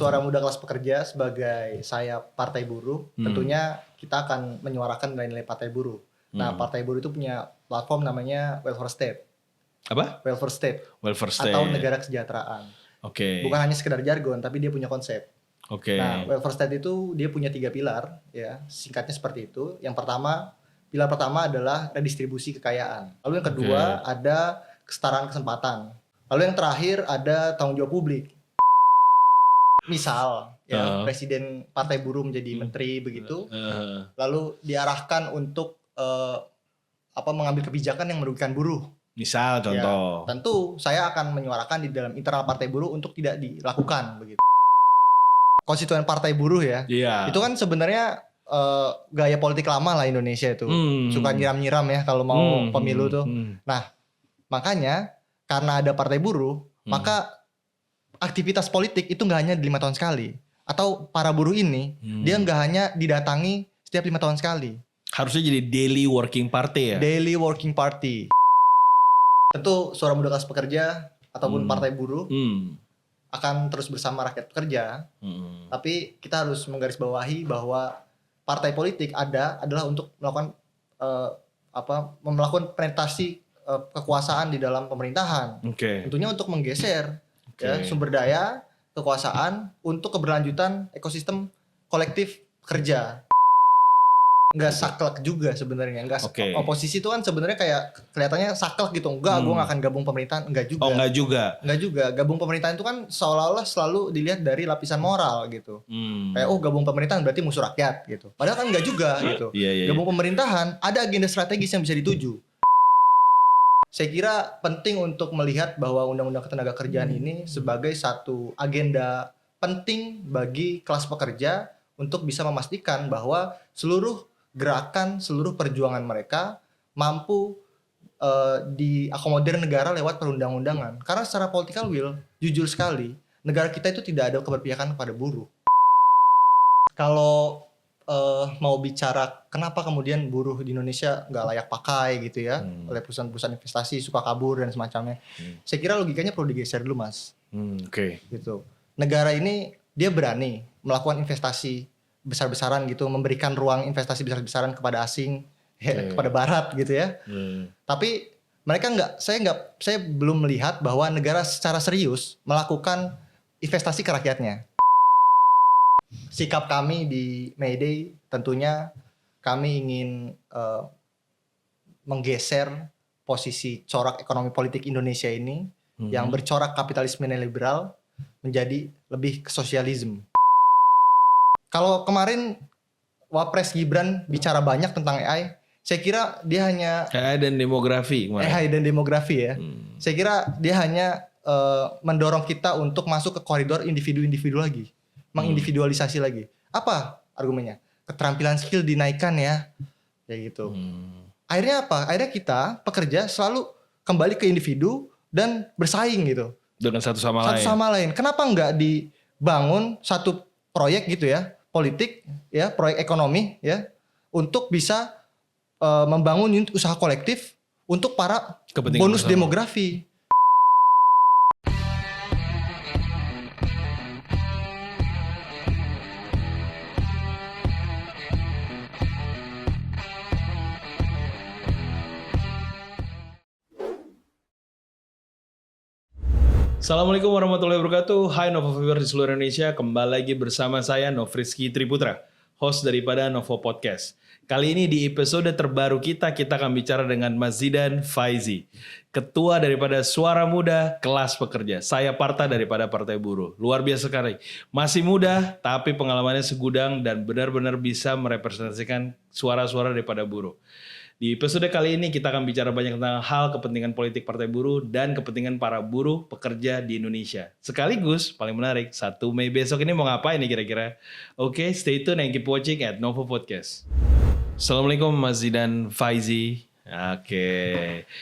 Suara Muda Kelas Pekerja sebagai saya Partai Buruh, tentunya kita akan menyuarakan nilai-nilai Partai Buruh. Nah, Partai Buruh itu punya platform namanya Welfare State. Apa? Welfare State. Welfare State. Atau negara kesejahteraan. Oke. Bukan hanya sekedar jargon, tapi dia punya konsep. Oke. Nah, Welfare State itu dia punya 3 pilar, ya. Singkatnya seperti itu. Yang pertama, pilar pertama adalah redistribusi kekayaan. Lalu yang kedua ada kesetaraan kesempatan. Lalu yang terakhir ada tanggung jawab publik. Misal, ya presiden Partai Buruh menjadi menteri begitu, lalu diarahkan untuk mengambil kebijakan yang merugikan buruh. Misal contoh. Ya, tentu saya akan menyuarakan di dalam internal Partai Buruh untuk tidak dilakukan begitu. Konstituen Partai Buruh ya, itu kan sebenarnya gaya politik lama lah Indonesia itu, suka nyiram-nyiram ya kalau mau pemilu tuh. Nah, makanya karena ada Partai Buruh, maka aktivitas politik itu nggak hanya 5 tahun sekali, atau para buruh ini dia nggak hanya didatangi setiap 5 tahun sekali. Harusnya jadi daily working party ya. Daily working party. Tentu Suara Muda Kelas Pekerja ataupun Partai Buruh akan terus bersama rakyat pekerja. Tapi kita harus menggarisbawahi bahwa partai politik adalah untuk melakukan melakukan penetrasi kekuasaan di dalam pemerintahan. Tentunya untuk menggeser sumber daya kekuasaan untuk keberlanjutan ekosistem kolektif kerja. Nggak saklek juga sebenarnya. Oposisi itu kan sebenarnya kayak kelihatannya saklek gitu. Enggak, gue nggak akan gabung pemerintahan. Enggak juga. Enggak juga. Gabung pemerintahan itu kan seolah-olah selalu dilihat dari lapisan moral gitu. Kayak gabung pemerintahan berarti musuh rakyat gitu. Padahal kan enggak juga gitu. Gabung pemerintahan ada agenda strategis yang bisa dituju. Saya kira penting untuk melihat bahwa Undang-Undang Ketenagakerjaan ini sebagai satu agenda penting bagi kelas pekerja untuk bisa memastikan bahwa seluruh gerakan, seluruh perjuangan mereka mampu diakomodir negara lewat perundang-undangan. Karena secara political will, jujur sekali, negara kita itu tidak ada keberpihakan kepada buruh. Kalau mau bicara kenapa kemudian buruh di Indonesia nggak layak pakai gitu ya oleh perusahaan-perusahaan investasi, suka kabur dan semacamnya. Saya kira logikanya perlu digeser dulu, Mas. Gitu. Negara ini dia berani melakukan investasi besar-besaran gitu, memberikan ruang investasi besar-besaran kepada asing, kepada Barat gitu ya. Tapi mereka saya belum melihat bahwa negara secara serius melakukan investasi ke rakyatnya. Sikap kami di May Day tentunya kami ingin menggeser posisi corak ekonomi politik Indonesia ini yang bercorak kapitalisme neoliberal menjadi lebih ke sosialisme. Kalau kemarin Wapres Gibran bicara banyak tentang AI, saya kira dia hanya AI dan demografi ya. Saya kira dia hanya mendorong kita untuk masuk ke koridor individu-individu lagi. Mengindividualisasi lagi. Apa argumennya? Keterampilan skill dinaikkan ya. Kayak gitu. Akhirnya apa? Akhirnya kita pekerja selalu kembali ke individu dan bersaing gitu. Dengan satu sama lain. Kenapa nggak dibangun satu proyek gitu ya, politik ya, proyek ekonomi ya, untuk bisa membangun unit usaha kolektif untuk para bonus demografi. Assalamualaikum warahmatullahi wabarakatuh. Hai Novo Viewer di seluruh Indonesia. Kembali lagi bersama saya Nofriski Triputra, host daripada Novo Podcast. Kali ini di episode terbaru kita akan bicara dengan Mas Zidan Faizi, Ketua daripada Suara Muda Kelas Pekerja. Saya Parta daripada Partai Buruh. Luar biasa sekali. Masih muda tapi pengalamannya segudang dan benar-benar bisa merepresentasikan suara-suara daripada buruh. Di episode kali ini kita akan bicara banyak tentang hal kepentingan politik Partai Buruh dan kepentingan para buruh pekerja di Indonesia. Sekaligus, paling menarik, 1 Mei besok ini mau ngapain nih kira-kira? Oke, stay tune and keep watching at Novo Podcast. Assalamualaikum Mas Zidan Faizi. Oke.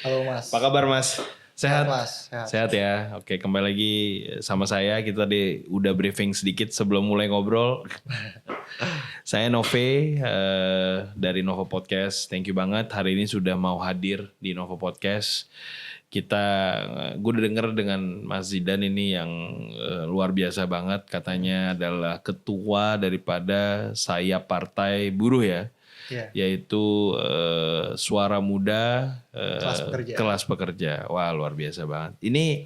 Halo Mas. Apa kabar Mas? Sehat? Mas. Sehat ya. Oke, kembali lagi sama saya. Kita udah briefing sedikit sebelum mulai ngobrol. Saya Nove dari Novo Podcast. Thank you banget hari ini sudah mau hadir di Novo Podcast. Gue udah denger dengan Mas Zidan ini yang luar biasa banget. Katanya adalah ketua daripada sayap Partai Buruh ya. Yeah. Yaitu Suara Muda kelas pekerja. Wah, luar biasa banget. Ini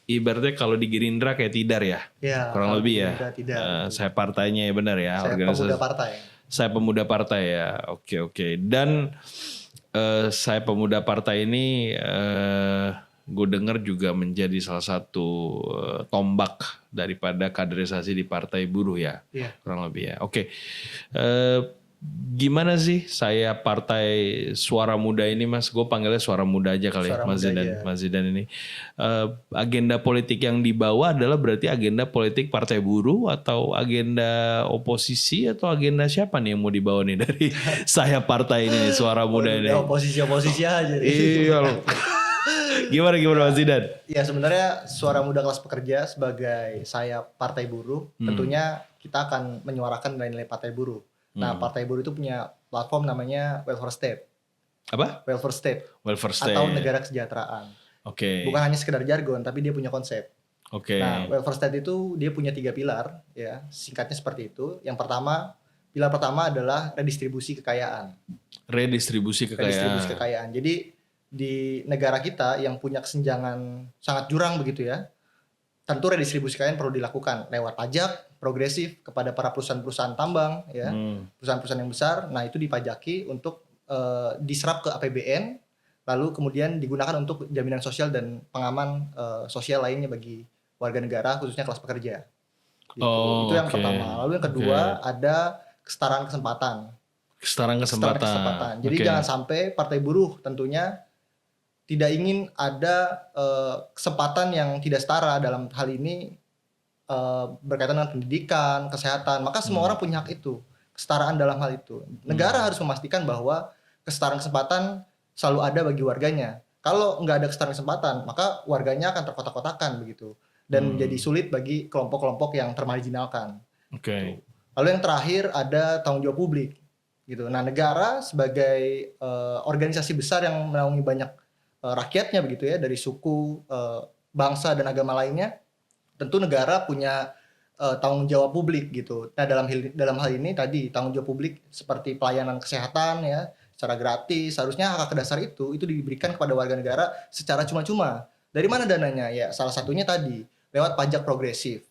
ibaratnya kalau di Gerindra kayak Tidar ya, kurang lebih ya. Saya partainya ya, benar ya. Saya pemuda partai. Saya pemuda partai ya. Oke. Dan saya pemuda partai ini gue dengar juga menjadi salah satu tombak daripada kaderisasi di Partai Buruh ya, kurang lebih ya. Oke. Gimana sih saya Partai Suara Muda ini, Mas? Gue panggilnya Suara Muda aja kali ya, Mas Zidan ini. Agenda politik yang dibawa adalah berarti agenda politik Partai Buruh atau agenda oposisi atau agenda siapa nih yang mau dibawa nih dari saya partai ini, Suara Muda ini? Oposisi aja. Iya. Gimana Mas Zidan? Ya sebenarnya Suara Muda kelas pekerja sebagai saya Partai Buruh, tentunya kita akan menyuarakan nilai-nilai Partai Buruh. Nah, Partai Buruh itu punya platform namanya Welfare State. Apa? Welfare State. Atau negara kesejahteraan. Oke. Bukan hanya sekedar jargon, tapi dia punya konsep. Oke. Nah, Welfare State itu dia punya 3 pilar, ya. Singkatnya seperti itu. Yang pertama, pilar pertama adalah redistribusi kekayaan. Redistribusi kekayaan. Jadi di negara kita yang punya kesenjangan sangat jurang begitu ya. Tentu redistribusi kekayaan perlu dilakukan lewat pajak progresif kepada para perusahaan-perusahaan tambang ya, perusahaan-perusahaan yang besar. Nah, itu dipajaki untuk diserap ke APBN, lalu kemudian digunakan untuk jaminan sosial dan pengaman sosial lainnya bagi warga negara khususnya kelas pekerja. Gitu. Itu yang pertama. Lalu yang kedua ada kesetaraan kesempatan. Kesetaraan kesempatan. Jadi jangan sampai Partai Buruh tentunya tidak ingin ada kesempatan yang tidak setara dalam hal ini berkaitan dengan pendidikan, kesehatan. Maka semua orang punya hak itu, kesetaraan dalam hal itu. Negara harus memastikan bahwa kesetaraan kesempatan selalu ada bagi warganya. Kalau nggak ada kesetaraan kesempatan, maka warganya akan terkotak-kotakan begitu, dan menjadi sulit bagi kelompok-kelompok yang termarginalkan. Oke. Lalu yang terakhir ada tanggung jawab publik, gitu. Nah, negara sebagai organisasi besar yang menaungi banyak rakyatnya begitu ya, dari suku, bangsa dan agama lainnya, tentu negara punya tanggung jawab publik gitu. Nah, dalam hal ini tadi tanggung jawab publik seperti pelayanan kesehatan ya secara gratis, harusnya hak dasar itu diberikan kepada warga negara secara cuma-cuma. Dari mana dananya? Ya salah satunya tadi lewat pajak progresif.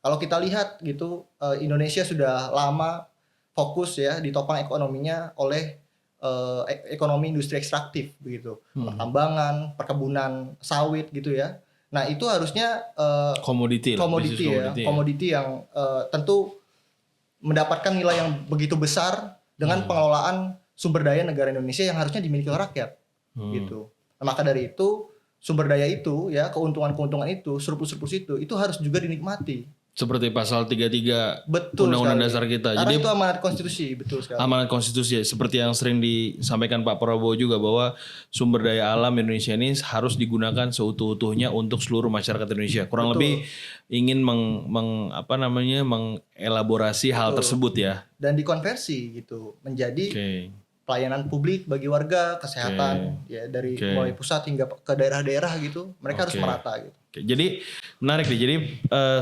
Kalau kita lihat gitu, Indonesia sudah lama fokus ya ditopang ekonominya oleh ekonomi industri ekstraktif begitu, pertambangan, perkebunan sawit gitu ya. Nah, itu harusnya komoditi yang tentu mendapatkan nilai yang begitu besar dengan pengelolaan sumber daya negara Indonesia yang harusnya dimiliki oleh rakyat gitu. Nah, maka dari itu sumber daya itu ya, keuntungan itu, surplus itu harus juga dinikmati. Seperti pasal 33 Undang-Undang Dasar kita. Karena jadi itu amanat konstitusi, betul sekali. Amanat konstitusi, seperti yang sering disampaikan Pak Prabowo juga, bahwa sumber daya alam Indonesia ini harus digunakan seutuh-utuhnya untuk seluruh masyarakat Indonesia. Kurang lebih ingin mengelaborasi hal tersebut ya. Dan dikonversi gitu menjadi pelayanan publik bagi warga, kesehatan ya, dari mulai pusat hingga ke daerah-daerah gitu. Mereka harus merata gitu. Jadi menarik nih. Jadi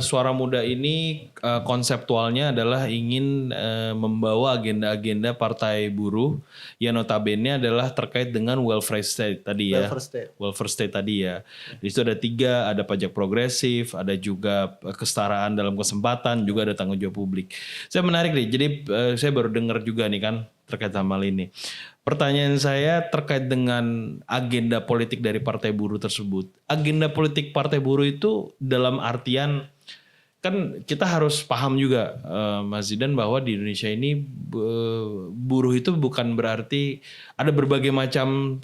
Suara Muda ini konseptualnya adalah ingin membawa agenda-agenda Partai Buruh yang notabene adalah terkait dengan welfare state tadi ya. Welfare state tadi ya. Di situ ada 3, ada pajak progresif, ada juga kesetaraan dalam kesempatan, juga ada tanggung jawab publik. Saya menarik nih. Jadi saya baru dengar juga nih kan terkait sama hal ini. Pertanyaan saya terkait dengan agenda politik dari Partai Buruh tersebut. Agenda politik Partai Buruh itu dalam artian, kan kita harus paham juga Mas Zidan, bahwa di Indonesia ini buruh itu bukan berarti ada berbagai macam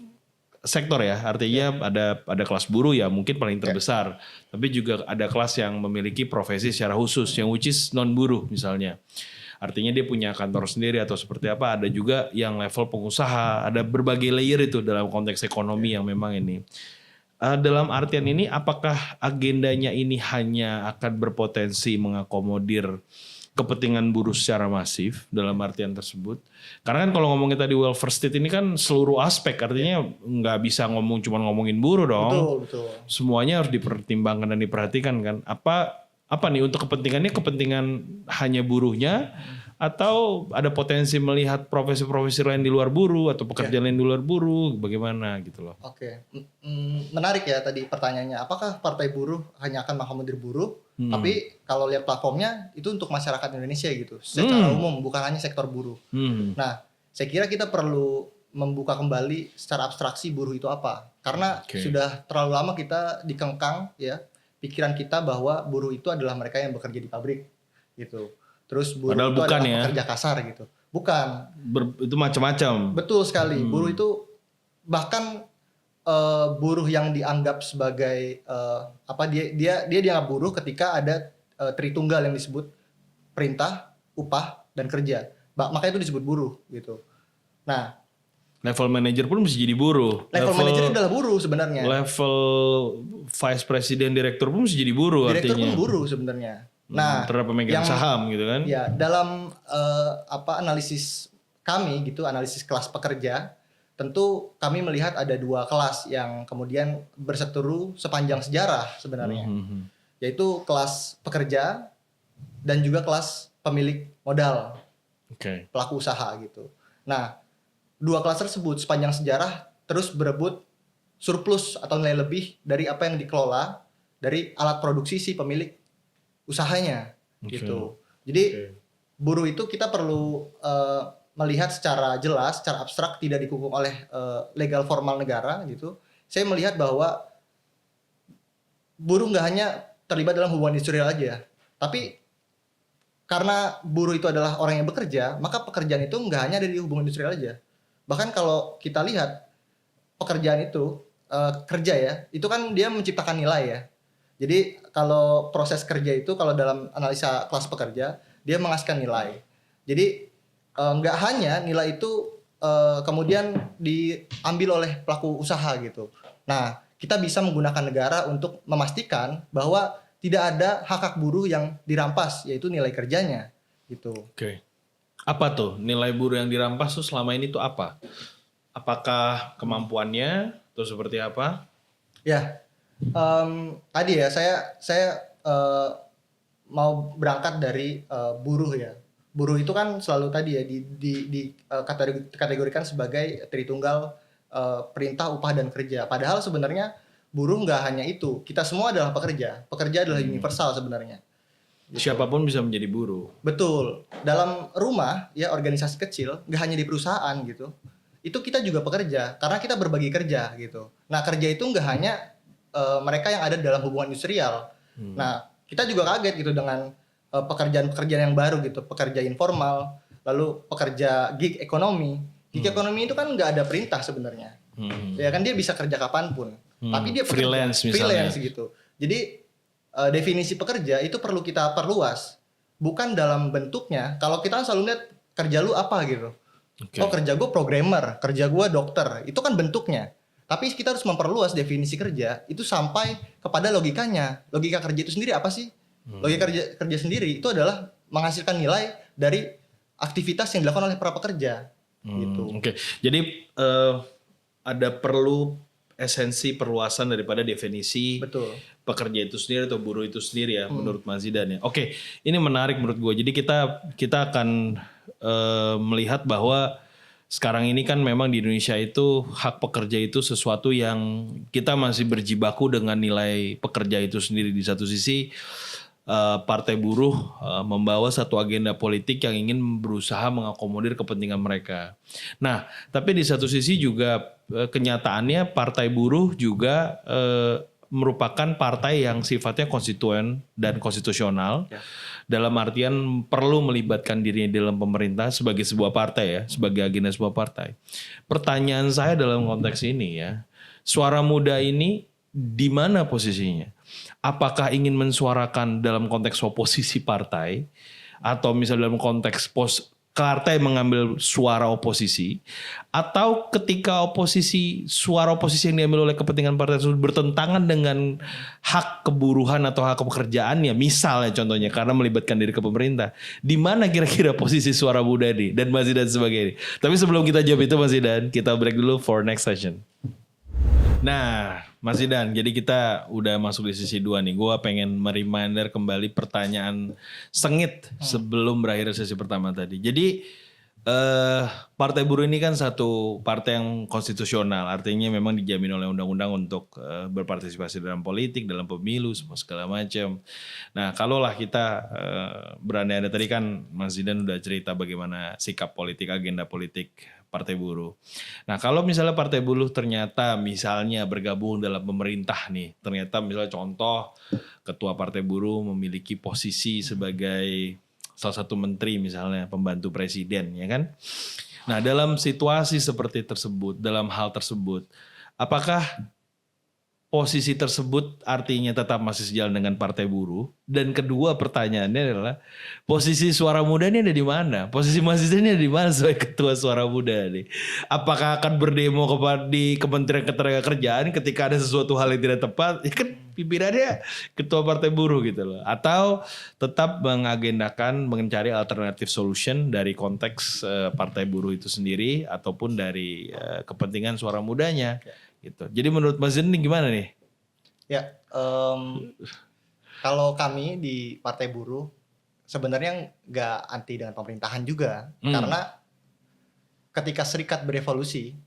sektor ya. Artinya ada kelas buruh ya mungkin paling terbesar. Tapi juga ada kelas yang memiliki profesi secara khusus yang which is non buruh misalnya. Artinya dia punya kantor sendiri atau seperti apa. Ada juga yang level pengusaha. Ada berbagai layer itu dalam konteks ekonomi yang memang ini. Dalam artian ini apakah agendanya ini hanya akan berpotensi mengakomodir kepentingan buruh secara masif dalam artian tersebut. Karena kan kalau ngomongin tadi welfare state ini kan seluruh aspek, artinya nggak bisa cuma ngomongin buruh dong. Betul. Semuanya harus dipertimbangkan dan diperhatikan kan. Apa nih untuk kepentingan hanya buruhnya atau ada potensi melihat profesi-profesi lain di luar buruh atau pekerjaan lain di luar buruh, bagaimana gitu loh. Oke. Menarik ya tadi pertanyaannya. Apakah Partai Buruh hanya akan mengakomodir buruh? Tapi kalau lihat platformnya itu untuk masyarakat Indonesia gitu. Secara umum, bukan hanya sektor buruh. Nah, saya kira kita perlu membuka kembali secara abstraksi buruh itu apa. Karena sudah terlalu lama kita dikengkang ya pikiran kita bahwa buruh itu adalah mereka yang bekerja di pabrik gitu. Terus buruh padahal itu bukan adalah ya. pekerja kasar gitu. Bukan. Itu macam-macam. Betul sekali. Buruh itu bahkan buruh yang dianggap sebagai dia dianggap buruh ketika ada tritunggal yang disebut perintah, upah, dan kerja. Makanya itu disebut buruh gitu. Nah, level manager pun bisa jadi buruh. Level manager adalah buruh sebenarnya. Level vice president, direktur pun bisa jadi buruh Direktur artinya. pun buruh sebenarnya. Nah, terhadap pemegang saham gitu kan. Ya, dalam analisis kami gitu, analisis kelas pekerja, tentu kami melihat ada dua kelas yang kemudian berseteru sepanjang sejarah sebenarnya. Yaitu kelas pekerja dan juga kelas pemilik modal. Pelaku usaha gitu. Nah, dua kelas tersebut sepanjang sejarah terus berebut surplus atau nilai lebih dari apa yang dikelola dari alat produksi si pemilik usahanya gitu. Jadi buruh itu kita perlu melihat secara jelas, secara abstrak, tidak dikungkung oleh legal formal negara gitu. Saya melihat bahwa buruh nggak hanya terlibat dalam hubungan industrial aja, tapi karena buruh itu adalah orang yang bekerja, maka pekerjaan itu nggak hanya ada di hubungan industrial aja. Bahkan kalau kita lihat pekerjaan itu kerja ya, itu kan dia menciptakan nilai ya. Jadi kalau proses kerja itu kalau dalam analisa kelas pekerja dia menghasilkan nilai. Jadi nggak hanya nilai itu kemudian diambil oleh pelaku usaha gitu. Nah, kita bisa menggunakan negara untuk memastikan bahwa tidak ada hak buruh yang dirampas, yaitu nilai kerjanya gitu. Apa tuh nilai buruh yang dirampas tuh selama ini tuh apa? Apakah kemampuannya atau seperti apa? Ya, tadi ya saya mau berangkat dari buruh ya. Buruh itu kan selalu tadi ya dikategorikan sebagai tritunggal perintah, upah, dan kerja. Padahal sebenarnya buruh nggak hanya itu. Kita semua adalah pekerja. Pekerja adalah universal sebenarnya. Gitu. Siapapun bisa menjadi buruh. Betul. Dalam rumah ya organisasi kecil, nggak hanya di perusahaan gitu. Itu kita juga pekerja karena kita berbagi kerja gitu. Nah, kerja itu nggak hanya mereka yang ada dalam hubungan industrial. Nah, kita juga kaget gitu dengan pekerjaan-pekerjaan yang baru gitu, pekerja informal, lalu pekerja gig ekonomi. Gig ekonomi itu kan nggak ada perintah sebenarnya. Ya kan dia bisa kerja kapanpun. Tapi dia freelance gitu. Jadi definisi pekerja itu perlu kita perluas, bukan dalam bentuknya. Kalau kita selalu lihat kerja lu apa gitu. Oh, kerja gue programmer, kerja gue dokter, itu kan bentuknya. Tapi kita harus memperluas definisi kerja itu sampai kepada logikanya. Logika kerja itu sendiri apa sih? Logika kerja sendiri itu adalah menghasilkan nilai dari aktivitas yang dilakukan oleh para pekerja. Gitu. Jadi ada perlu esensi perluasan daripada definisi pekerja itu sendiri atau buruh itu sendiri ya menurut Mas Zidan ya. Ini menarik menurut gue. Jadi kita akan melihat bahwa sekarang ini kan memang di Indonesia itu hak pekerja itu sesuatu yang kita masih berjibaku dengan nilai pekerja itu sendiri. Di satu sisi partai buruh membawa satu agenda politik yang ingin berusaha mengakomodir kepentingan mereka. Nah, tapi di satu sisi juga kenyataannya partai buruh juga merupakan partai yang sifatnya konstituen dan konstitusional. Dalam artian perlu melibatkan dirinya dalam pemerintah sebagai sebuah partai ya, sebagai agenda sebuah partai. Pertanyaan saya dalam konteks ini ya, suara muda ini di mana posisinya? Apakah ingin mensuarakan dalam konteks oposisi partai atau misalnya dalam konteks partai mengambil suara oposisi, atau ketika suara oposisi yang diambil oleh kepentingan partai tersebut bertentangan dengan hak keburuhan atau hak pekerjaannya, misalnya contohnya karena melibatkan diri ke pemerintah, di mana kira-kira posisi suara muda ini dan Mas Zidan sebagainya. Tapi sebelum kita jawab itu Mas Zidan, kita break dulu for next session. Nah, Mas Zidan, jadi kita udah masuk di sesi 2 nih. Gue pengen mereminder kembali pertanyaan sengit sebelum berakhir sesi pertama tadi. Jadi Partai Buruh ini kan satu partai yang konstitusional, artinya memang dijamin oleh undang-undang untuk berpartisipasi dalam politik, dalam pemilu, segala macam. Nah, kalaulah kita berandai-andai tadi kan Mas Zidan udah cerita bagaimana sikap politik, agenda politik Partai Buruh. Nah, kalau misalnya Partai Buruh ternyata misalnya bergabung dalam pemerintah nih, ternyata misalnya contoh Ketua Partai Buruh memiliki posisi sebagai salah satu menteri misalnya, pembantu presiden, ya kan? Nah, dalam situasi seperti tersebut, dalam hal tersebut, apakah posisi tersebut artinya tetap masih sejalan dengan Partai Buruh? Dan kedua pertanyaannya adalah posisi suara muda ini ada di mana? Posisi mahasiswa ini ada di mana sebagai ketua suara muda nih? Apakah akan berdemo di Kementerian Ketenagakerjaan ketika ada sesuatu hal yang tidak tepat? Ya kan pimpinannya ketua Partai Buruh gitu loh. Atau tetap mengagendakan mencari alternatif solution dari konteks Partai Buruh itu sendiri ataupun dari kepentingan suara mudanya. Gitu. Jadi menurut Mas Zidan ini gimana nih? Ya, kalau kami di Partai Buruh sebenarnya nggak anti dengan pemerintahan juga, karena ketika serikat berevolusi,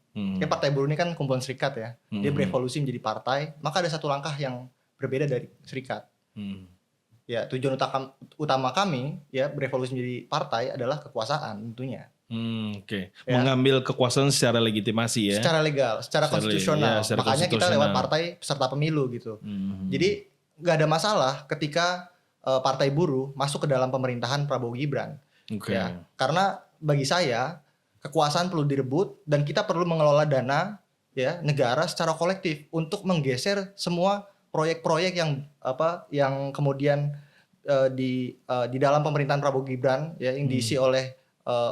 Partai Buruh ini kan kumpulan serikat ya, dia berevolusi menjadi partai, maka ada satu langkah yang berbeda dari serikat. Ya, tujuan utama kami ya berevolusi menjadi partai adalah kekuasaan tentunya. Oke. Ya. Mengambil kekuasaan secara legitimasi ya. Secara legal, secara konstitusional. Ya, makanya kita lewat partai peserta pemilu gitu. Jadi nggak ada masalah ketika Partai Buruh masuk ke dalam pemerintahan Prabowo Gibran. Ya, karena bagi saya kekuasaan perlu direbut dan kita perlu mengelola dana ya negara secara kolektif untuk menggeser semua proyek-proyek yang kemudian di dalam pemerintahan Prabowo Gibran ya yang diisi oleh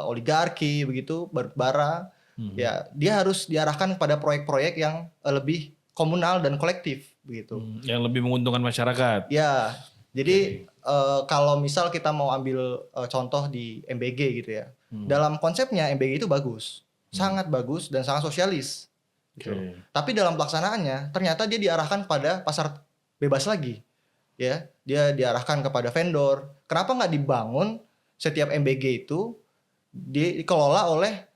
oligarki begitu bara ya dia harus diarahkan kepada proyek-proyek yang lebih komunal dan kolektif begitu yang lebih menguntungkan masyarakat ya. Jadi kalau misal kita mau ambil contoh di MBG gitu ya, dalam konsepnya MBG itu bagus, sangat bagus dan sangat sosialis gitu. Tapi dalam pelaksanaannya ternyata dia diarahkan pada pasar bebas lagi ya, dia diarahkan kepada vendor. Kenapa nggak dibangun setiap MBG itu dikelola oleh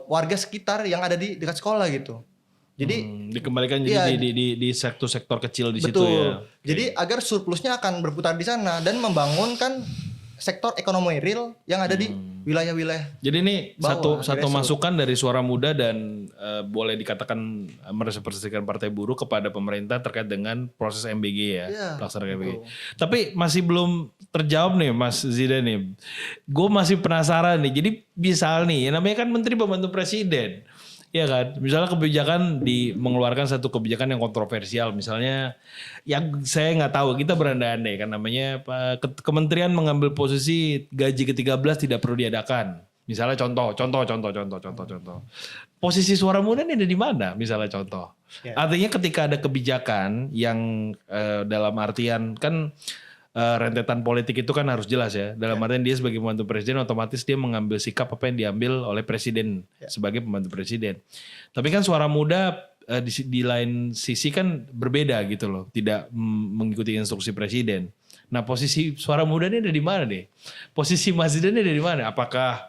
warga sekitar yang ada di dekat sekolah gitu. Jadi dikembalikan jadi di sektor kecil di situ ya. Jadi agar surplusnya akan berputar di sana dan membangunkan sektor ekonomi real yang ada di wilayah-wilayah. Jadi ini satu masukan dari suara muda dan boleh dikatakan merepresentasikan Partai Buruh kepada pemerintah terkait dengan proses MBG ya, pelaksanaan MBG. Tapi masih belum terjawab nih Mas Zidan nih. Gue masih penasaran nih. Jadi misal nih, namanya kan Menteri Pembantu Presiden. Iya kan, misalnya kebijakan mengeluarkan satu kebijakan yang kontroversial, misalnya yang saya nggak tahu, kita berandai-andai kan namanya kementerian mengambil posisi gaji ke-13 tidak perlu diadakan. Misalnya contoh. Posisi suara muda ini ada di mana? Misalnya contoh. Artinya ketika ada kebijakan yang dalam artian kan rentetan politik itu kan harus jelas ya. Dalam artian dia sebagai pembantu presiden otomatis dia mengambil sikap apa yang diambil oleh presiden sebagai pembantu presiden. Tapi kan suara muda di lain sisi kan berbeda gitu loh. Tidak mengikuti instruksi presiden. Nah posisi suara muda ini ada di mana nih? Posisi Mas Zidan ini ada di mana? Apakah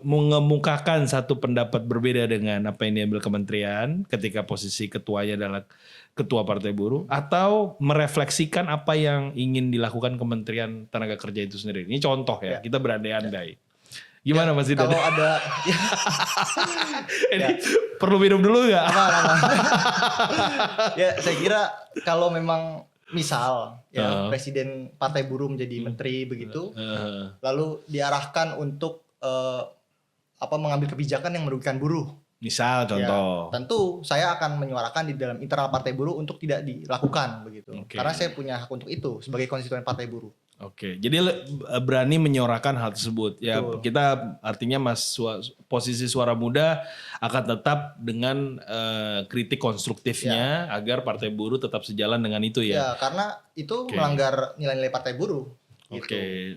mengemukakan satu pendapat berbeda dengan apa yang diambil kementerian ketika posisi ketuanya adalah ketua Partai Buruh, atau merefleksikan apa yang ingin dilakukan Kementerian Tenaga Kerja itu sendiri? Ini contoh ya, kita berandai-andai. Gimana Mas Zidan? Kalau ada ini perlu minum dulu nggak? Ya saya kira kalau memang misal ya Presiden Partai Buruh menjadi menteri begitu, lalu diarahkan untuk mengambil kebijakan yang merugikan buruh. Misal contoh. Ya, tentu saya akan menyuarakan di dalam internal Partai Buruh untuk tidak dilakukan begitu. Karena saya punya hak untuk itu sebagai konstituen Partai Buruh. Oke, jadi berani menyuarakan hal tersebut. Ya, Betul. kita artinya posisi Suara Muda akan tetap dengan kritik konstruktifnya agar Partai Buruh tetap sejalan dengan itu ya. Ya, karena itu melanggar nilai-nilai Partai Buruh. Oke.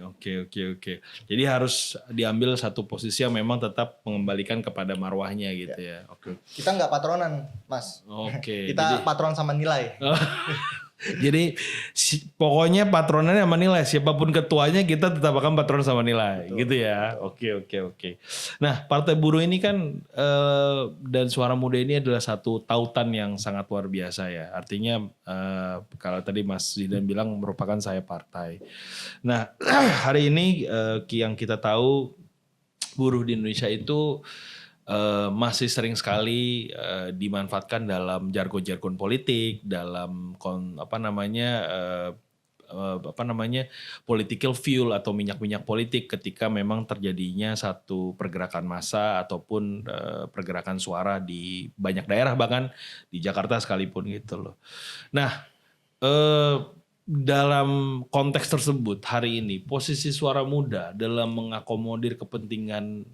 Jadi harus diambil satu posisi yang memang tetap mengembalikan kepada marwahnya gitu ya. Oke. Kita nggak patronan, Mas. Oke. Kita patron sama nilai. Jadi pokoknya patronannya sama nilai, siapapun ketuanya kita tetap akan patron sama nilai. Betul, gitu ya. Oke. Nah, Partai Buruh ini kan dan Suara Muda ini adalah satu tautan yang sangat luar biasa ya. Artinya kalau tadi Mas Zidan bilang merupakan sayap partai. Nah, hari ini yang kita tahu buruh di Indonesia itu masih sering sekali dimanfaatkan dalam jargon-jargon politik, dalam political fuel atau minyak-minyak politik ketika memang terjadinya satu pergerakan massa ataupun pergerakan suara di banyak daerah, bahkan di Jakarta sekalipun gitu loh. Nah, dalam konteks tersebut hari ini posisi Suara Muda dalam mengakomodir kepentingan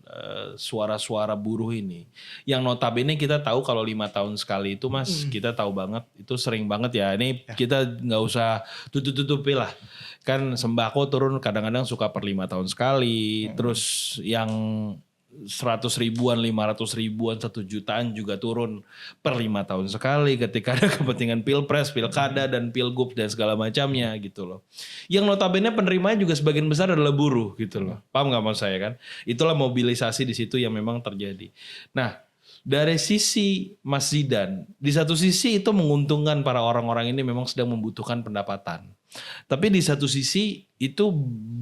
suara-suara buruh ini yang notabene kita tahu kalau 5 tahun sekali itu Mas, kita tahu banget itu sering banget ya, ini kita nggak usah tutup-tutupi lah, kan sembako turun kadang-kadang suka per 5 tahun sekali, terus yang 100 ribuan, 500 ribuan, 1 jutaan juga turun per 5 tahun sekali ketika ada kepentingan pilpres, pilkada, dan pilgub dan segala macamnya gitu loh. Yang notabene penerimanya juga sebagian besar adalah buruh gitu loh. Paham gak maksud saya kan? Itulah mobilisasi di situ yang memang terjadi. Nah, dari sisi Mas Zidan, di satu sisi itu menguntungkan para orang-orang ini memang sedang membutuhkan pendapatan. Tapi di satu sisi itu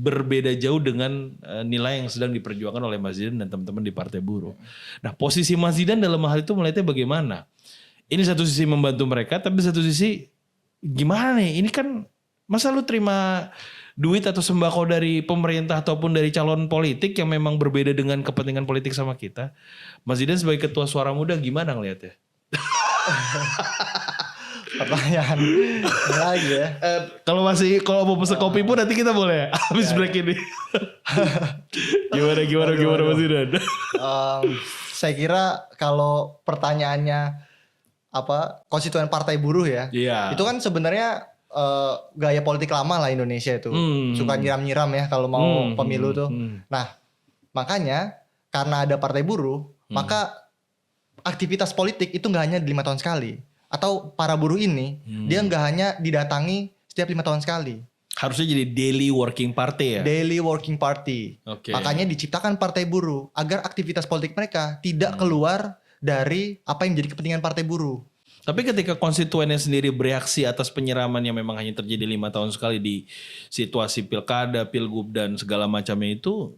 berbeda jauh dengan nilai yang sedang diperjuangkan oleh Mas Zidan dan teman-teman di Partai Buruh. Nah, posisi Mas Zidan dalam hal itu melihatnya bagaimana? Ini satu sisi membantu mereka, tapi satu sisi gimana nih? Ini kan masa lu terima duit atau sembako dari pemerintah ataupun dari calon politik yang memang berbeda dengan kepentingan politik sama kita. Mas Zidan sebagai ketua Suara Muda gimana ngelihatnya? Pertanyaan lagi ya. Kalau mau pesen kopi pun nanti kita boleh habis break ini. Gimana Mas Zidan? Saya kira kalau pertanyaannya konstituen Partai Buruh ya, itu kan sebenarnya gaya politik lama lah Indonesia itu, suka nyiram-nyiram ya kalau mau pemilu tuh. Nah, makanya karena ada Partai Buruh, maka aktivitas politik itu nggak hanya 5 tahun sekali. Atau para buruh ini dia nggak hanya didatangi setiap 5 tahun sekali. Harusnya jadi daily working party ya? Daily working party. Okay. Makanya diciptakan Partai Buruh agar aktivitas politik mereka tidak keluar dari apa yang menjadi kepentingan Partai Buruh. Tapi ketika konstituennya sendiri bereaksi atas penyiraman yang memang hanya terjadi 5 tahun sekali di situasi pilkada, pilgub dan segala macamnya itu,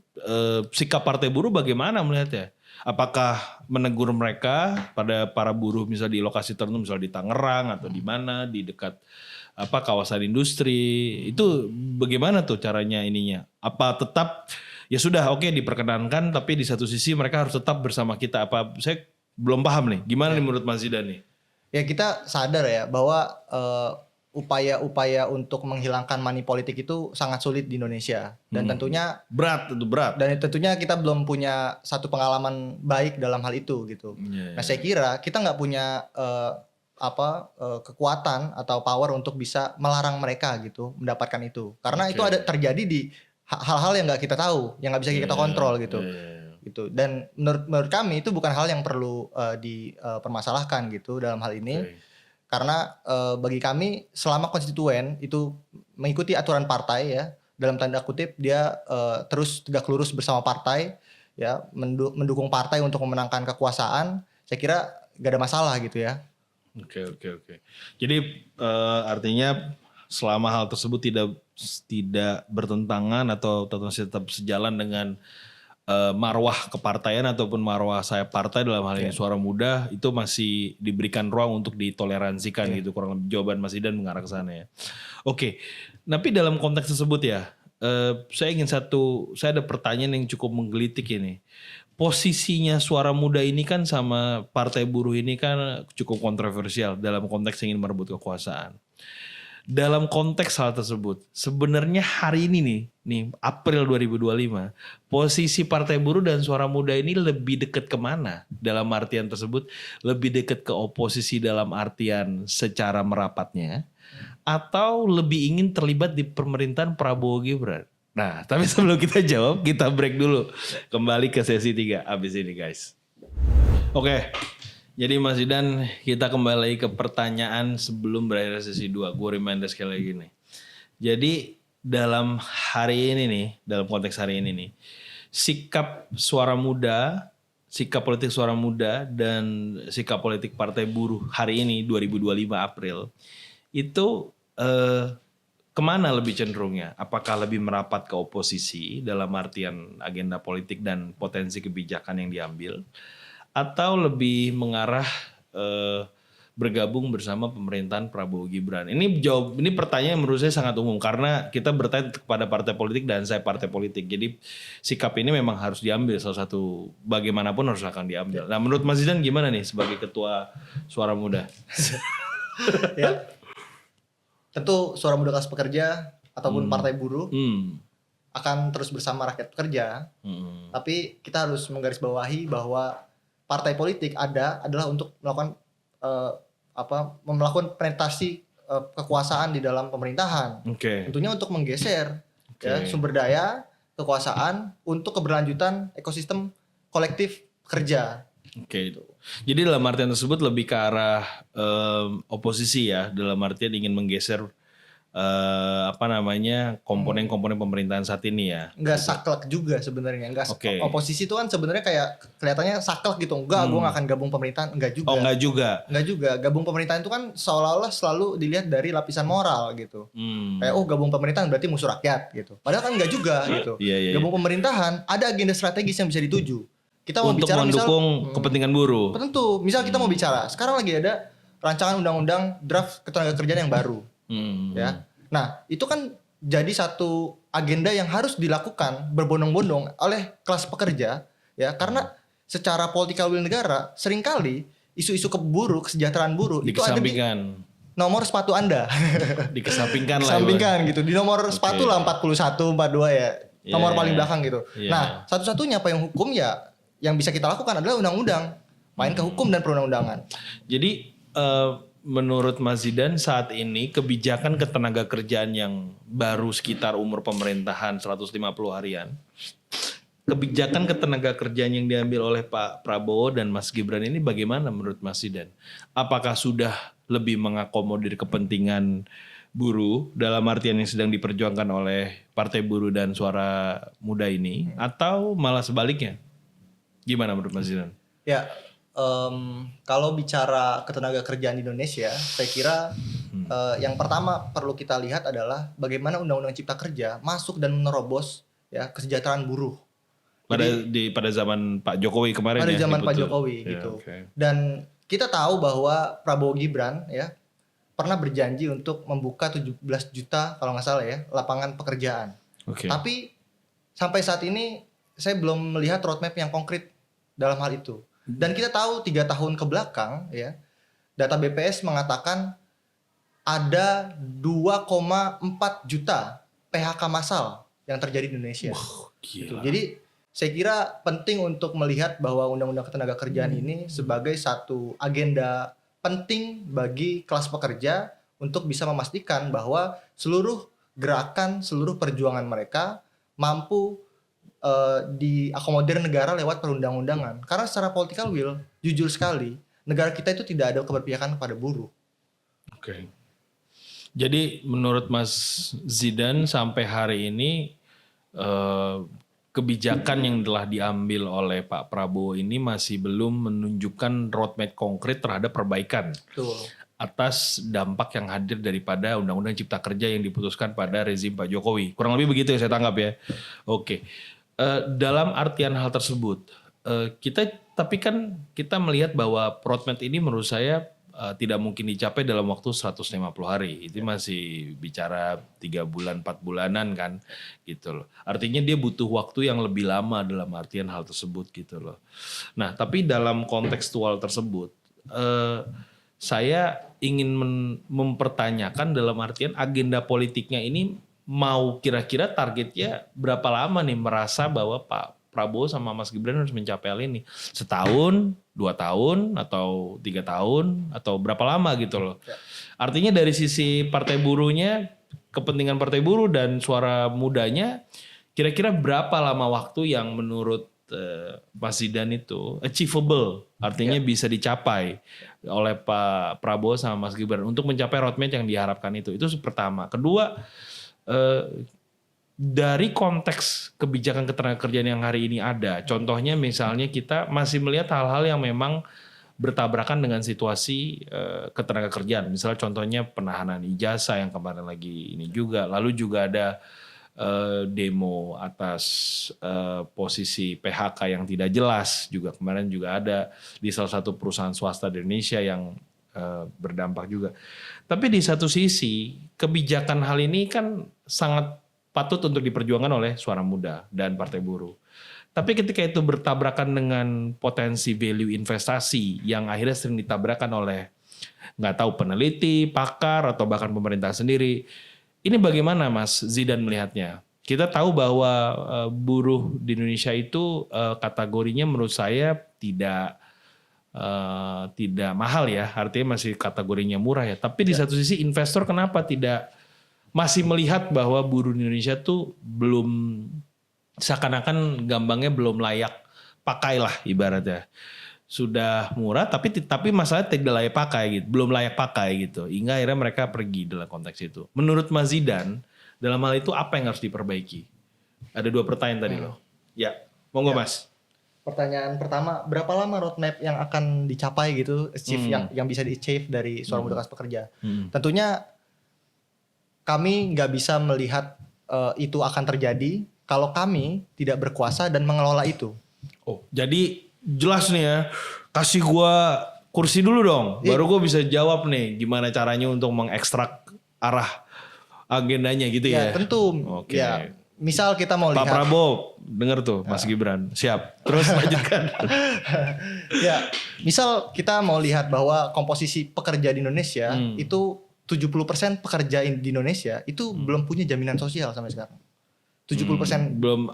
sikap Partai Buruh bagaimana melihatnya? Apakah menegur mereka pada para buruh misalnya di lokasi tertentu, misalnya di Tangerang atau di mana, di dekat kawasan industri, itu bagaimana tuh caranya ininya? Apa tetap ya sudah oke, diperkenankan, tapi di satu sisi mereka harus tetap bersama kita? Apa saya belum paham nih, gimana nih menurut Mas Zidan nih? Ya kita sadar ya bahwa upaya-upaya untuk menghilangkan money politik itu sangat sulit di Indonesia dan tentunya berat. Dan tentunya kita belum punya satu pengalaman baik dalam hal itu gitu. Nah, saya kira kita nggak punya kekuatan atau power untuk bisa melarang mereka gitu mendapatkan itu. Karena itu ada terjadi di hal-hal yang nggak kita tahu, yang nggak bisa kita kontrol gitu. Gitu. Dan menurut kami itu bukan hal yang perlu dipermasalahkan gitu dalam hal ini. Karena bagi kami selama konstituen itu mengikuti aturan partai ya, dalam tanda kutip dia terus tegak lurus bersama partai ya, mendukung partai untuk memenangkan kekuasaan, saya kira gak ada masalah gitu ya. Oke. Jadi artinya selama hal tersebut tidak bertentangan atau tetap sejalan dengan marwah kepartaian ataupun marwah sayap partai dalam hal ini Suara Muda, itu masih diberikan ruang untuk ditoleransikan gitu, kurang lebih jawaban Mas Zidan mengarah ke sana ya. Oke. Tapi dalam konteks tersebut ya, saya ada pertanyaan yang cukup menggelitik ini. Posisinya Suara Muda ini kan sama Partai Buruh ini kan cukup kontroversial dalam konteks ingin merebut kekuasaan. dalam konteks hal tersebut, sebenarnya hari ini nih April 2025, posisi Partai Buruh dan Suara Muda ini lebih dekat kemana dalam artian tersebut? Lebih dekat ke oposisi dalam artian secara merapatnya, atau lebih ingin terlibat di pemerintahan Prabowo Gibran? Nah, tapi sebelum kita jawab, kita break dulu. Kembali ke sesi 3 abis ini guys. Oke, jadi Mas Zidan, kita kembali lagi ke pertanyaan sebelum berakhir sesi 2. Gue reminder sekali lagi nih. Jadi dalam hari ini nih, dalam konteks hari ini nih, sikap Suara Muda, sikap politik Suara Muda dan sikap politik Partai Buruh hari ini 2025 April, itu kemana lebih cenderungnya? Apakah lebih merapat ke oposisi dalam artian agenda politik dan potensi kebijakan yang diambil? Atau lebih mengarah bergabung bersama pemerintahan Prabowo Gibran? Ini pertanyaan yang menurut saya sangat umum karena kita bertanya kepada partai politik dan saya partai politik. Jadi sikap ini memang harus diambil, salah satu bagaimanapun harus akan diambil. Nah menurut Mas Zidan gimana nih sebagai ketua Suara Muda? Ya, tentu Suara Muda Kelas Pekerja ataupun Partai Buruh akan terus bersama rakyat pekerja. Tapi kita harus menggarisbawahi bahwa partai politik adalah untuk melakukan melakukan penetrasi kekuasaan di dalam pemerintahan. Tentunya untuk menggeser ya, sumber daya kekuasaan untuk keberlanjutan ekosistem kolektif kerja. Jadi dalam artian tersebut lebih ke arah oposisi ya, dalam artian ingin menggeser komponen-komponen pemerintahan saat ini ya. Enggak saklek juga sebenarnya, oposisi itu kan sebenarnya kayak kelihatannya saklek gitu. Gue gak akan gabung pemerintahan, enggak juga. Enggak juga. Gabung pemerintahan itu kan seolah-olah selalu dilihat dari lapisan moral gitu. Kayak gabung pemerintahan berarti musuh rakyat gitu. Padahal kan enggak juga gitu. Gabung pemerintahan ada agenda strategis yang bisa dituju. Kita mau untuk bicara mendukung kepentingan buruh. Tentu, misal kita mau bicara, sekarang lagi ada rancangan undang-undang draft ketenagakerjaan yang baru. Ya. Nah, itu kan jadi satu agenda yang harus dilakukan berbondong-bondong oleh kelas pekerja ya, karena secara political will negara seringkali isu-isu kesejahteraan buruh itu ada di nomor sepatu Anda. Dikesampingkan lah. Kesampingkan gitu. Di nomor sepatu lah 41, 42 ya. Nomor paling belakang gitu. Nah, satu-satunya payung hukum ya yang bisa kita lakukan adalah undang-undang. Main ke hukum dan perundang-undangan. Jadi menurut Mas Zidan saat ini kebijakan ketenaga kerjaan yang baru sekitar umur pemerintahan 150 harian. Kebijakan ketenaga kerjaan yang diambil oleh Pak Prabowo dan Mas Gibran ini bagaimana menurut Mas Zidan? Apakah sudah lebih mengakomodir kepentingan buruh dalam artian yang sedang diperjuangkan oleh Partai Buruh dan Suara Muda ini, atau malah sebaliknya? Gimana menurut Mas Zidan? Ya, kalau bicara ketenaga kerjaan di Indonesia, saya kira yang pertama perlu kita lihat adalah bagaimana Undang-Undang Cipta Kerja masuk dan menerobos ya kesejahteraan buruh. Pada zaman Pak Jokowi kemarin. Pada zaman Pak Jokowi gitu. Dan kita tahu bahwa Prabowo Gibran ya pernah berjanji untuk membuka 17 juta kalau nggak salah ya lapangan pekerjaan. Tapi sampai saat ini saya belum melihat roadmap yang konkret dalam hal itu. Dan kita tahu 3 tahun ke belakang ya, data BPS mengatakan ada 2,4 juta PHK massal yang terjadi di Indonesia. Gitu. Jadi saya kira penting untuk melihat bahwa Undang-Undang Ketenaga Kerjaan ini sebagai satu agenda penting bagi kelas pekerja untuk bisa memastikan bahwa seluruh gerakan, seluruh perjuangan mereka mampu diakomodir negara lewat perundang-undangan. Karena secara political will, jujur sekali, negara kita itu tidak ada keberpihakan kepada buruh. Jadi menurut Mas Zidan sampai hari ini kebijakan yang telah diambil oleh Pak Prabowo ini masih belum menunjukkan roadmap konkret terhadap perbaikan. Atas dampak yang hadir daripada Undang-Undang Cipta Kerja yang diputuskan pada rezim Pak Jokowi. Kurang lebih begitu ya saya tangkap ya. Dalam artian hal tersebut, tapi kan kita melihat bahwa roadmap ini menurut saya tidak mungkin dicapai dalam waktu 150 hari. Itu masih bicara 3 bulan, 4 bulanan kan gitu loh. Artinya dia butuh waktu yang lebih lama dalam artian hal tersebut gitu loh. Nah, tapi dalam kontekstual tersebut, saya ingin mempertanyakan dalam artian agenda politiknya ini mau kira-kira targetnya berapa lama nih merasa bahwa Pak Prabowo sama Mas Gibran harus mencapai hal ini. Setahun, 2 tahun, atau 3 tahun, atau berapa lama gitu loh. Artinya dari sisi partai buruhnya, kepentingan partai buruh dan suara mudanya, kira-kira berapa lama waktu yang menurut Mas Zidan itu achievable, artinya bisa dicapai oleh Pak Prabowo sama Mas Gibran untuk mencapai roadmap yang diharapkan itu. Itu pertama. Kedua, dari konteks kebijakan ketenagakerjaan yang hari ini ada, contohnya misalnya kita masih melihat hal-hal yang memang bertabrakan dengan situasi ketenagakerjaan. Misalnya contohnya penahanan ijazah yang kemarin lagi ini juga, lalu juga ada demo atas posisi PHK yang tidak jelas juga kemarin juga ada di salah satu perusahaan swasta di Indonesia yang berdampak juga. Tapi di satu sisi kebijakan hal ini kan sangat patut untuk diperjuangkan oleh suara muda dan partai buruh. Tapi ketika itu bertabrakan dengan potensi value investasi yang akhirnya sering ditabrakan oleh nggak tahu peneliti, pakar atau bahkan pemerintah sendiri. Ini bagaimana Mas Zidan melihatnya? Kita tahu bahwa buruh di Indonesia itu kategorinya menurut saya tidak mahal ya, artinya masih kategorinya murah ya. Tapi di satu sisi investor kenapa tidak masih melihat bahwa buruh di Indonesia tuh belum seakan-akan gampangnya belum layak pakai lah ibaratnya. Sudah murah tapi masalah tidak layak pakai gitu, belum layak pakai gitu. Hingga akhirnya mereka pergi dalam konteks itu. Menurut Mas Zidan, dalam hal itu apa yang harus diperbaiki? Ada 2 pertanyaan tadi loh. Ya, monggo Mas. Pertanyaan pertama, berapa lama roadmap yang akan dicapai gitu, achieve yang bisa di-achieve dari Suara Muda Kelas Pekerja? Tentunya kami nggak bisa melihat itu akan terjadi kalau kami tidak berkuasa dan mengelola itu. Oh, jadi jelas nih ya, kasih gua kursi dulu dong, baru gua bisa jawab nih gimana caranya untuk mengekstrak arah agendanya gitu ya. Ya tentu. Oke. Ya, misal kita mau Pak lihat. Pak Prabowo, denger tuh Mas Gibran, siap. Terus lanjutkan. Ya, misal kita mau lihat bahwa komposisi pekerja di Indonesia itu 70% pekerja di Indonesia itu belum punya jaminan sosial sampai sekarang. 70%. Belum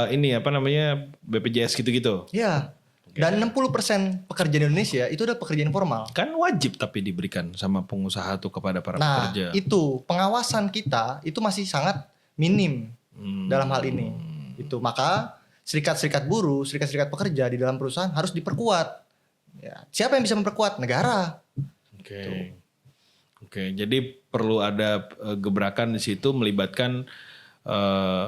ini apa namanya BPJS gitu-gitu. Ya. Dan 60% pekerja di Indonesia itu adalah pekerja informal. Kan wajib tapi diberikan sama pengusaha tuh kepada para pekerja. Nah itu pengawasan kita itu masih sangat minim dalam hal ini. Itu maka serikat-serikat buruh, serikat-serikat pekerja di dalam perusahaan harus diperkuat. Ya, siapa yang bisa memperkuat? Negara. Oke, jadi perlu ada gebrakan di situ melibatkan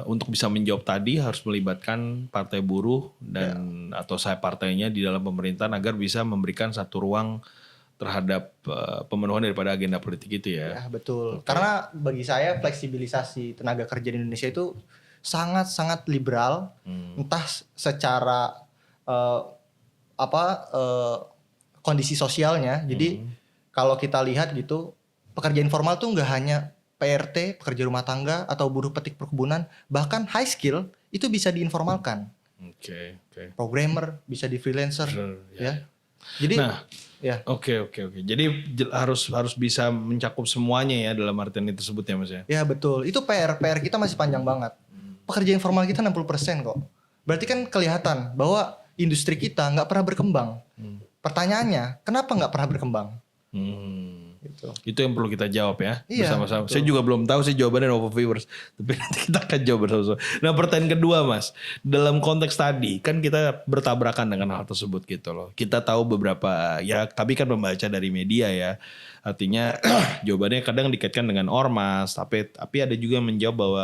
untuk bisa menjawab tadi harus melibatkan partai buruh dan atau saya partainya di dalam pemerintahan agar bisa memberikan satu ruang terhadap pemenuhan daripada agenda politik itu ya. Ya betul. Karena bagi saya fleksibilisasi tenaga kerja di Indonesia itu sangat-sangat liberal, entah secara kondisi sosialnya. Jadi kalau kita lihat gitu, pekerja informal tuh nggak hanya PRT, pekerja rumah tangga, atau buruh petik perkebunan, bahkan high skill itu bisa diinformalkan. Programmer bisa di freelancer, ya. Jadi, Oke. Jadi harus bisa mencakup semuanya ya dalam artian itu tersebut ya Mas ya. Ya betul. Itu PR kita masih panjang banget. Pekerja informal kita 60% kok. Berarti kan kelihatan bahwa industri kita nggak pernah berkembang. Pertanyaannya, kenapa nggak pernah berkembang? Gitu. Itu yang perlu kita jawab ya bersama-sama. Betul. Saya juga belum tahu sih jawabannya Novo Viewers, tapi nanti kita akan jawab bersama-sama. Nah pertanyaan kedua Mas, dalam konteks tadi kan kita bertabrakan dengan hal tersebut gitu loh. Kita tahu beberapa ya, kami kan membaca dari media ya, artinya jawabannya kadang dikaitkan dengan ormas, tapi ada juga yang menjawab bahwa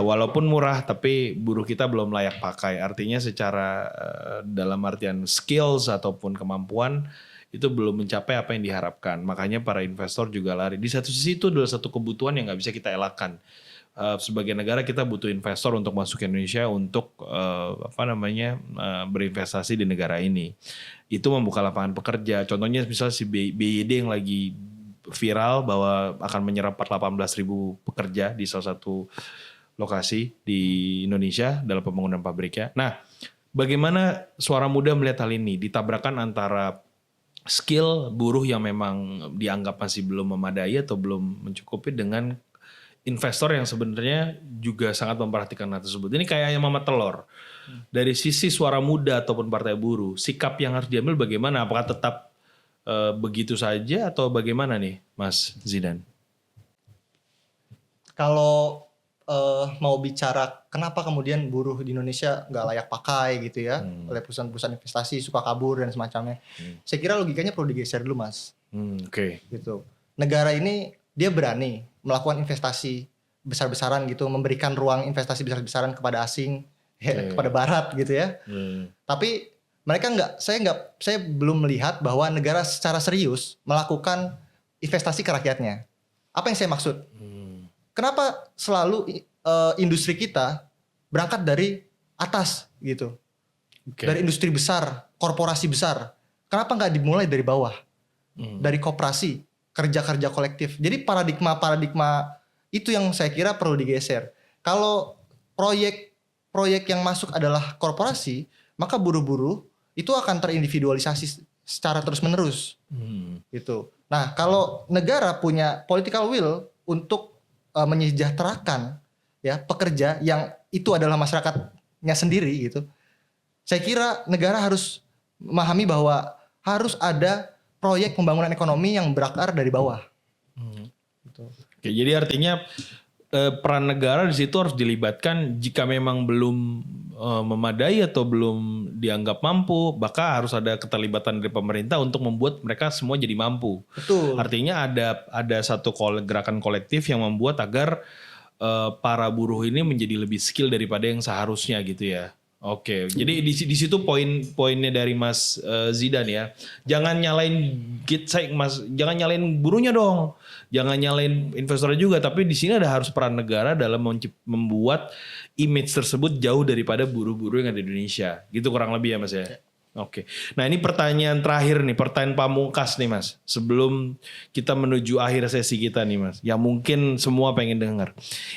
walaupun murah tapi buruh kita belum layak pakai. Artinya secara dalam artian skills ataupun kemampuan itu belum mencapai apa yang diharapkan. Makanya para investor juga lari. Di satu sisi itu adalah satu kebutuhan yang nggak bisa kita elakkan. Sebagai negara kita butuh investor untuk masuk ke Indonesia untuk berinvestasi di negara ini. Itu membuka lapangan pekerja. Contohnya misalnya si BYD yang lagi viral bahwa akan menyerap 18.000 pekerja di salah satu lokasi di Indonesia dalam pembangunan pabriknya. Nah, bagaimana Suara Muda melihat hal ini? Ditabrakan antara skill buruh yang memang dianggap masih belum memadai atau belum mencukupi dengan investor yang sebenarnya juga sangat memperhatikan hal tersebut. Ini kayak ayam sama telur. Dari sisi suara muda ataupun partai buruh, sikap yang harus diambil bagaimana? Apakah tetap begitu saja atau bagaimana nih, Mas Zidan? Kalau mau bicara kenapa kemudian buruh di Indonesia nggak layak pakai gitu ya oleh perusahaan-perusahaan investasi, suka kabur dan semacamnya, saya kira logikanya perlu digeser dulu, Mas. Oke. Gitu. Negara ini dia berani melakukan investasi besar-besaran gitu, memberikan ruang investasi besar-besaran kepada asing, ya, kepada Barat gitu ya. Tapi mereka saya belum melihat bahwa negara secara serius melakukan investasi ke rakyatnya. Apa yang saya maksud? Kenapa selalu industri kita berangkat dari atas gitu, dari industri besar, korporasi besar? Kenapa nggak dimulai dari bawah, dari koperasi, kerja-kerja kolektif? Jadi paradigma itu yang saya kira perlu digeser. Kalau proyek yang masuk adalah korporasi, maka buruh-buruh itu akan terindividualisasi secara terus-menerus. Gitu. Nah, kalau negara punya political will untuk menyejahterakan ya pekerja yang itu adalah masyarakatnya sendiri gitu, saya kira negara harus memahami bahwa harus ada proyek pembangunan ekonomi yang berakar dari bawah. Gitu. Oke, jadi artinya peran negara di situ harus dilibatkan jika memang belum memadai atau belum dianggap mampu, maka harus ada keterlibatan dari pemerintah untuk membuat mereka semua jadi mampu. Betul. Artinya ada satu gerakan kolektif yang membuat agar para buruh ini menjadi lebih skill daripada yang seharusnya gitu ya. Oke, jadi di situ poinnya dari Mas Zidan ya. Jangan nyalain jangan nyalain buruhnya dong. Jangan nyalain investor juga, tapi di sini ada harus peran negara dalam membuat image tersebut jauh daripada buruh-buruh yang ada di Indonesia. Gitu kurang lebih ya Mas ya. Oke. Nah, ini pertanyaan terakhir nih, pertanyaan pamungkas nih Mas. Sebelum kita menuju akhir sesi kita nih Mas. Yang mungkin semua pengen dengar.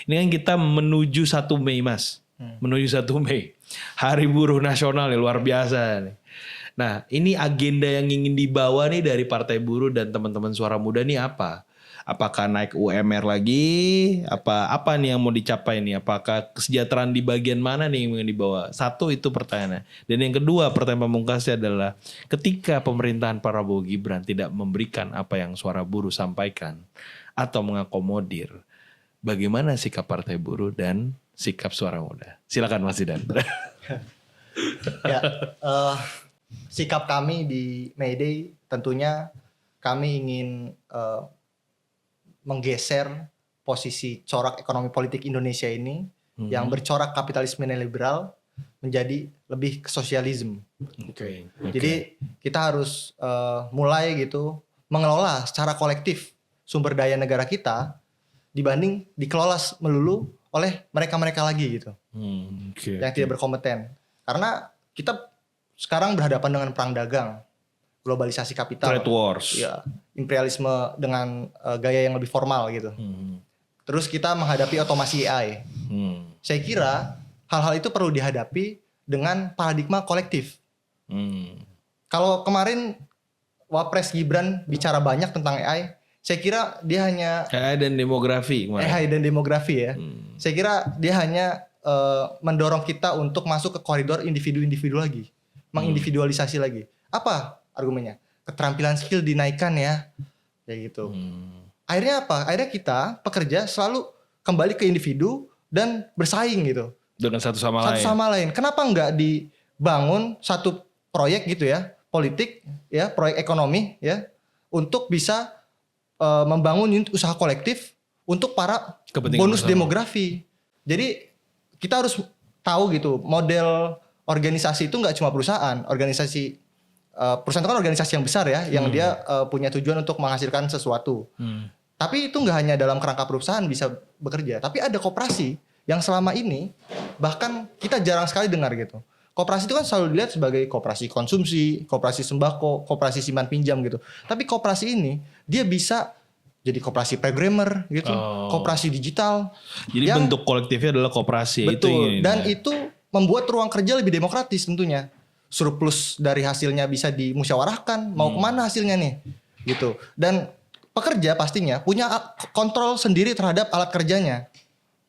Ini kan kita menuju 1 Mei Mas. Menuju 1 Mei. Hari Buruh Nasional ya, luar biasa nih. Nah, ini agenda yang ingin dibawa nih dari Partai Buruh dan teman-teman Suara Muda nih apa? Apakah naik UMR lagi? Apa nih yang mau dicapai nih? Apakah kesejahteraan di bagian mana nih yang dibawa? Satu itu pertanyaannya. Dan yang kedua pertanyaan pamungkasnya adalah ketika pemerintahan Prabowo Gibran tidak memberikan apa yang Suara Buruh sampaikan atau mengakomodir, bagaimana sikap Partai Buruh dan sikap Suara Muda? Silakan Mas Zidan. Ya, sikap kami di May Day tentunya kami ingin menggeser posisi corak ekonomi politik Indonesia ini yang bercorak kapitalisme neoliberal menjadi lebih ke sosialisme. Okay. Jadi kita harus mulai gitu mengelola secara kolektif sumber daya negara kita dibanding dikelola melulu oleh mereka-mereka lagi gitu, yang tidak berkompeten. Karena kita sekarang berhadapan dengan perang dagang, globalisasi kapital, trade wars, ya, imperialisme dengan gaya yang lebih formal gitu. Terus kita menghadapi otomasi AI. Saya kira hal-hal itu perlu dihadapi dengan paradigma kolektif. Kalau kemarin Wapres Gibran bicara banyak tentang AI, saya kira dia hanya AI dan demografi. AI dan demografi ya. Saya kira dia hanya mendorong kita untuk masuk ke koridor individu-individu lagi, mengindividualisasi lagi. Apa argumennya? Keterampilan skill dinaikkan ya, kayak gitu. Akhirnya apa? Akhirnya kita pekerja selalu kembali ke individu dan bersaing gitu. Dengan satu sama lain. Kenapa nggak dibangun satu proyek gitu ya, politik ya, proyek ekonomi ya, untuk bisa membangun unit usaha kolektif untuk para bonus bersama. Demografi. Jadi kita harus tahu gitu, model organisasi itu nggak cuma perusahaan. Perusahaan itu kan organisasi yang besar ya, yang dia punya tujuan untuk menghasilkan sesuatu. Tapi itu nggak hanya dalam kerangka perusahaan bisa bekerja, tapi ada koperasi yang selama ini bahkan kita jarang sekali dengar gitu. Koperasi itu kan selalu dilihat sebagai koperasi konsumsi, koperasi sembako, koperasi simpan pinjam gitu. Tapi koperasi ini dia bisa jadi koperasi programmer gitu, koperasi digital. Jadi bentuk kolektifnya adalah koperasi. Betul. Dan itu membuat ruang kerja lebih demokratis tentunya. surplus dari hasilnya bisa dimusyawarahkan, mau kemana hasilnya nih, gitu. Dan pekerja pastinya punya kontrol sendiri terhadap alat kerjanya.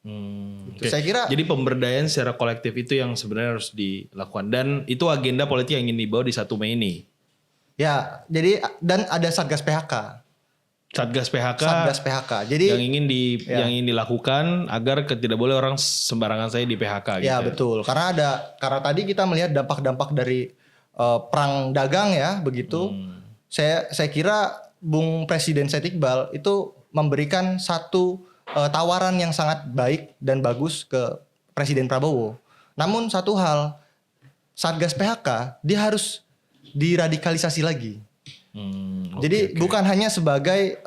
Gitu. Saya kira. Jadi pemberdayaan secara kolektif itu yang sebenarnya harus dilakukan, dan itu agenda politik yang ingin dibawa di 1 Mei ini. Ya, jadi dan ada Satgas PHK. Satgas PHK. Jadi yang ingin dilakukan agar tidak boleh orang sembarangan saya di PHK gitu. Ya betul. Karena tadi kita melihat dampak-dampak dari perang dagang ya, begitu. Saya kira Bung Presiden Said Iqbal itu memberikan satu tawaran yang sangat baik dan bagus ke Presiden Prabowo. Namun satu hal, Satgas PHK dia harus diradikalisasi lagi. Jadi bukan hanya sebagai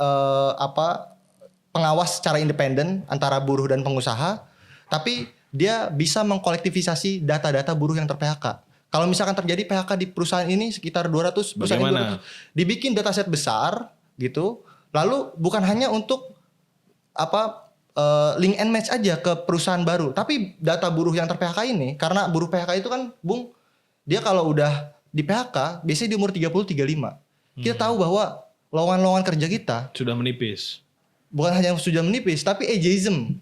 pengawas secara independen antara buruh dan pengusaha, tapi dia bisa mengkolektivisasi data-data buruh yang ter-PHK. Kalau misalkan terjadi PHK di perusahaan ini sekitar 200 perusahaan ini, dibikin dataset besar gitu. Lalu bukan hanya untuk link and match aja ke perusahaan baru, tapi data buruh yang ter-PHK ini, karena buruh PHK itu kan Bung, dia kalau udah di PHK biasanya di umur 30-35. Kita tahu bahwa lowongan kerja kita sudah menipis. Bukan hanya sudah menipis, tapi ageism.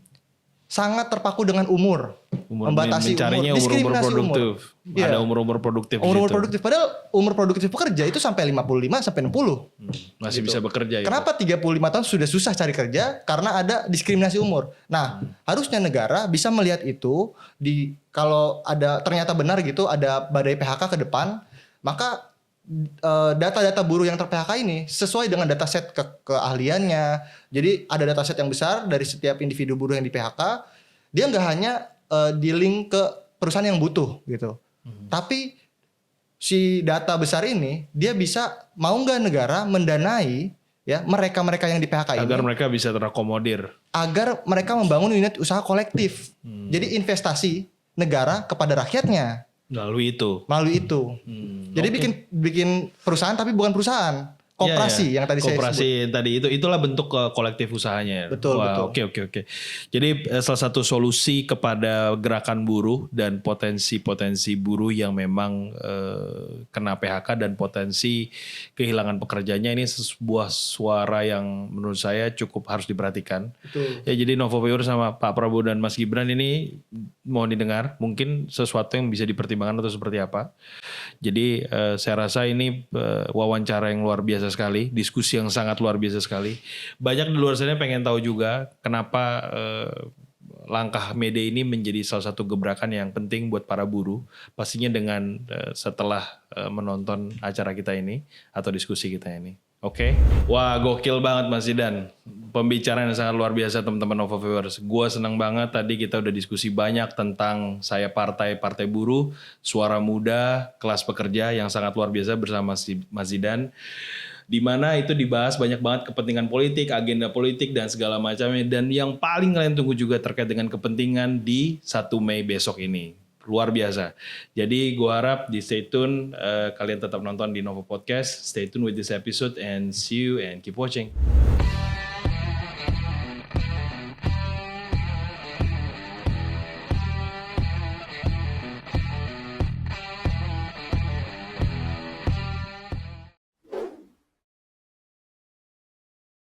Sangat terpaku dengan umur. Membatasi mencarinya umur produktif. Ada umur produktif. Umur produktif. Padahal umur produktif pekerja itu sampai 55 sampai 60. Masih bisa bekerja. Kenapa 35 tahun sudah susah cari kerja? Karena ada diskriminasi umur. Nah, harusnya negara bisa melihat itu kalau ada ternyata benar gitu ada badai PHK ke depan, maka data-data buruh yang ter-PHK ini sesuai dengan dataset keahliannya. Jadi ada dataset yang besar dari setiap individu buruh yang di PHK. Dia nggak hanya di-link ke perusahaan yang butuh gitu. Tapi si data besar ini dia bisa, mau nggak negara mendanai ya mereka-mereka yang di PHK ini agar mereka bisa terakomodir. Agar mereka membangun unit usaha kolektif. Jadi investasi negara kepada rakyatnya. Melalui itu. Jadi bikin perusahaan tapi bukan perusahaan, koperasi yang tadi saya sebut. Koperasi tadi itulah bentuk kolektif usahanya. Betul. Oke. Jadi salah satu solusi kepada gerakan buruh dan potensi buruh yang memang kena PHK dan potensi kehilangan pekerjaannya, ini sebuah suara yang menurut saya cukup harus diperhatikan. Betul. Ya, jadi Novo Viewer sama Pak Prabowo dan Mas Gibran ini mohon didengar, mungkin sesuatu yang bisa dipertimbangkan atau seperti apa. Jadi saya rasa ini wawancara yang luar biasa sekali, diskusi yang sangat luar biasa sekali. Banyak di luar sana pengen tahu juga kenapa langkah May Day ini menjadi salah satu gebrakan yang penting buat para buruh. Pastinya dengan setelah menonton acara kita ini atau diskusi kita ini. Oke. Wah, gokil banget Mas Zidan. Pembicaraan yang sangat luar biasa teman-teman Novo Viewers. Gua senang banget tadi kita udah diskusi banyak tentang saya partai buruh, suara muda, kelas pekerja yang sangat luar biasa bersama Mas Zidan. Di mana itu dibahas banyak banget kepentingan politik, agenda politik dan segala macamnya, dan yang paling kalian tunggu juga terkait dengan kepentingan di 1 Mei besok ini. Luar biasa. Jadi gue harap di stay tune, kalian tetap nonton di Novo Podcast. Stay tune with this episode and see you and keep watching.